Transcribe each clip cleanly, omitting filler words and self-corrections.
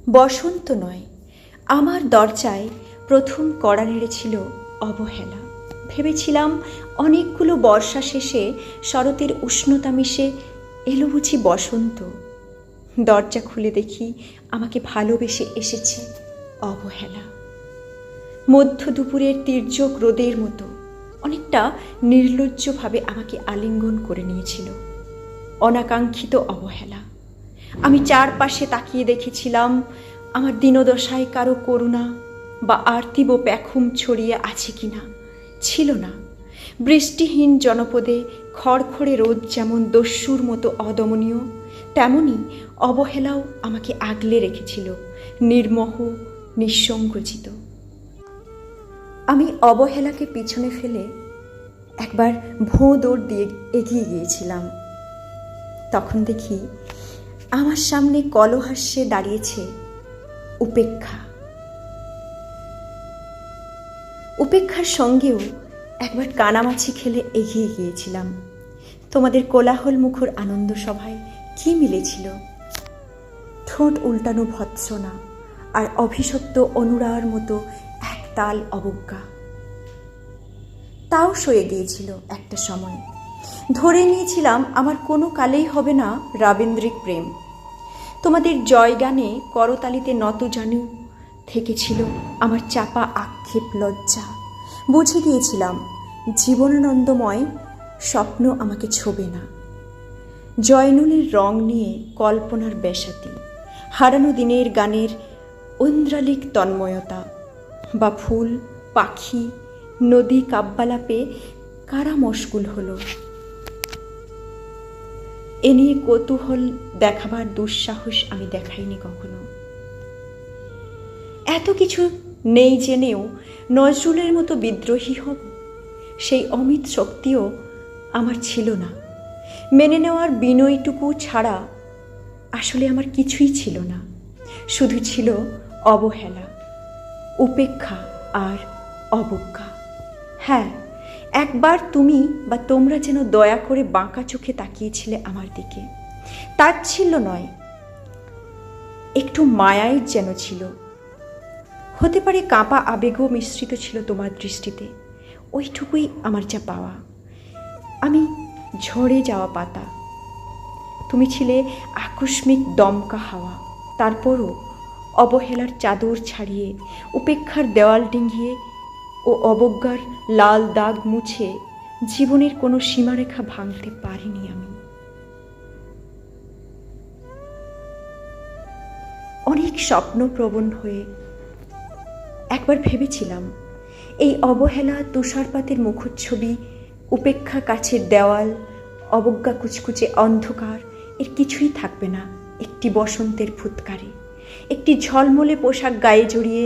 বসন্ত নয়, আমার দরজায় প্রথম কড়া নেড়েছিল অবহেলা। ভেবেছিলাম অনেকগুলো বর্ষা শেষে শরতের উষ্ণতা মিশে এলো বুঝি বসন্ত। দরজা খুলে দেখি আমাকে ভালোবেসে এসেছে অবহেলা। মধ্য দুপুরের তীর্যক রোদের মতো অনেকটা নির্লজ্জভাবে আমাকে আলিঙ্গন করে নিয়েছিল অনাকাঙ্ক্ষিত অবহেলা। আমি চারপাশে তাকিয়ে দেখেছিলাম আমার দীনদশায় কারো করুণা বা আর্তিব পেখম ছড়িয়ে আছে কিনা। ছিল না। বৃষ্টিহীন জনপদে খড়খড়ে রোদ যেমন দস্যুর মতো অদমনীয়, তেমনি অবহেলাও আমাকে আগলে রেখেছিল নির্মোহ, নিঃসংকোচিত। আমি অবহেলাকে পিছনে ফেলে একবার ভোঁ দৌড় দিয়ে এগিয়ে গিয়েছিলাম। তখন দেখি আমার সামনে কলহাস্যে দাঁড়িয়েছে উপেক্ষা। উপেক্ষার সঙ্গেও একবার কানামাছি খেলে এগিয়ে গিয়েছিলাম। তোমাদের কোলাহল মুখর আনন্দ সভায় কি মিলেছিল? ঠোঁট উল্টানো ভৎসনা আর অভিশপ্ত অনুরার মতো একতাল অবজ্ঞা। তাও সয়ে গিয়েছিল একটা সময়। ধরে নিয়েছিলাম আমার কোনো কালেই হবে না রাবীন্দ্রিক প্রেম। তোমাদের জয়গানে করতালিতে নত জানু থেকেছিল আমার চাপা আক্ষেপ লজ্জা। বুঝে গিয়েছিলাম জীবনানন্দময় স্বপ্ন আমাকে ছোবে না। জয়নুলের রং নিয়ে কল্পনার ব্যাসাতি, হারানো দিনের গানের ঐন্দ্রালিক তন্ময়তা, বা ফুল, পাখি, নদী কাব্যালাপে কারা মশগুল হলো। এ নিয়ে কৌতূহল দেখাবার দুঃসাহস আমি দেখাইনি কখনো। এত কিছু নেই জেনেও নজরুলের মতো বিদ্রোহী হব, সেই অমিত শক্তিও আমার ছিল না। মেনে নেওয়ার বিনয়টুকু ছাড়া আসলে আমার কিছুই ছিল না। শুধু ছিল অবহেলা, উপেক্ষা আর অবজ্ঞা। হ্যাঁ, একবার তুমি বা তোমরা যেন দয়া করে বাঁকা চোখে তাকিয়েছিলে আমার দিকে। তাচ্ছিল্য নয়, একটু মায়াই যেন ছিল। হতে পারে কাঁপা আবেগও মিশ্রিত ছিল তোমার দৃষ্টিতে। ওইটুকুই আমার যা পাওয়া। আমি ঝরে যাওয়া পাতা, তুমি ছিলে আকস্মিক দমকা হাওয়া। তারপরও অবহেলার চাদর ছাড়িয়ে, উপেক্ষার দেওয়াল ডিঙিয়ে ও অবজ্ঞার লাল দাগ মুছে জীবনের কোনো সীমারেখা ভাঙতে পারিনি আমি। অনেক স্বপ্নপ্রবণ হয়ে একবার ভেবেছিলাম এই অবহেলা, তুষারপাতের মুখচ্ছবি, উপেক্ষা কাছের দেওয়াল, অবজ্ঞা কুচকুচে অন্ধকার, এর কিছুই থাকবে না একটি বসন্তের ফুৎকারে। একটি ঝলমলে পোশাক গায়ে জড়িয়ে,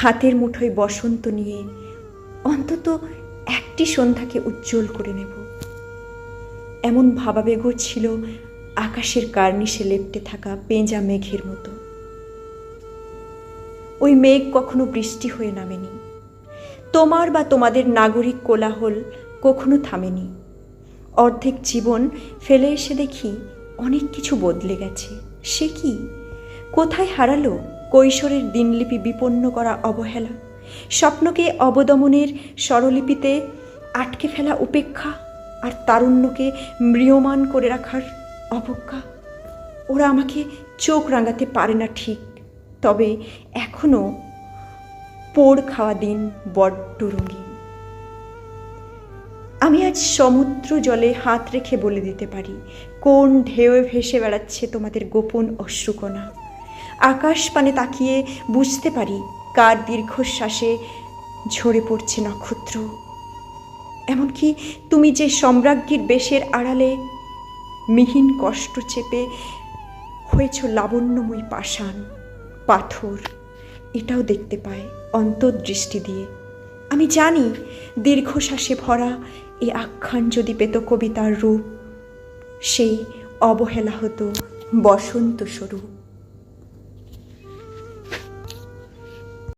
হাতের মুঠোয় বসন্ত নিয়ে অন্তত একটি সন্ধ্যাকে উজ্জ্বল করে নেব। এমন ভাবাবেগও ছিল আকাশের কার্নিশে লেপ্টে থাকা পেঁজা মেঘের মতো। ওই মেঘ কখনো বৃষ্টি হয়ে নামেনি। তোমার বা তোমাদের নাগরিক কোলাহল কখনো থামেনি। অর্ধেক জীবন ফেলে এসে দেখি অনেক কিছু বদলে গেছে। সে কি? কোথায় হারালো কৈশোরের দিনলিপি বিপন্ন করা অবহেলা, স্বপ্নকে অবদমনের স্বরলিপিতে আটকে ফেলা উপেক্ষা, আর তারুণ্যকে ম্রিয়মান করে রাখার অবজ্ঞা? ওরা আমাকে চোখ রাঙাতে পারে না ঠিক, তবে এখনো পোড় খাওয়া দিন বড্ড রঙিন। আমি আজ সমুদ্র জলে হাত রেখে বলে দিতে পারি কোন ঢেউয়ে ভেসে বেড়াচ্ছে তোমাদের গোপন অশ্রুকণা। আকাশ পানে তাকিয়ে বুঝতে পারি কার দীর্ঘশ্বাসে ঝরে পড়ছে নক্ষত্র। এমনকি তুমি যে সম্রাজ্ঞীর বেশের আড়ালে মিহিন কষ্ট চেপে হয়েছ লাবণ্যময়ী পাষাণ, পাথর, এটাও দেখতে পায় অন্তর্দৃষ্টি দিয়ে। আমি জানি দীর্ঘশ্বাসে ভরা এই আখ্যান যদি পেত কবিতার রূপ, সেই অবহেলা হতো বসন্ত স্বরূপ।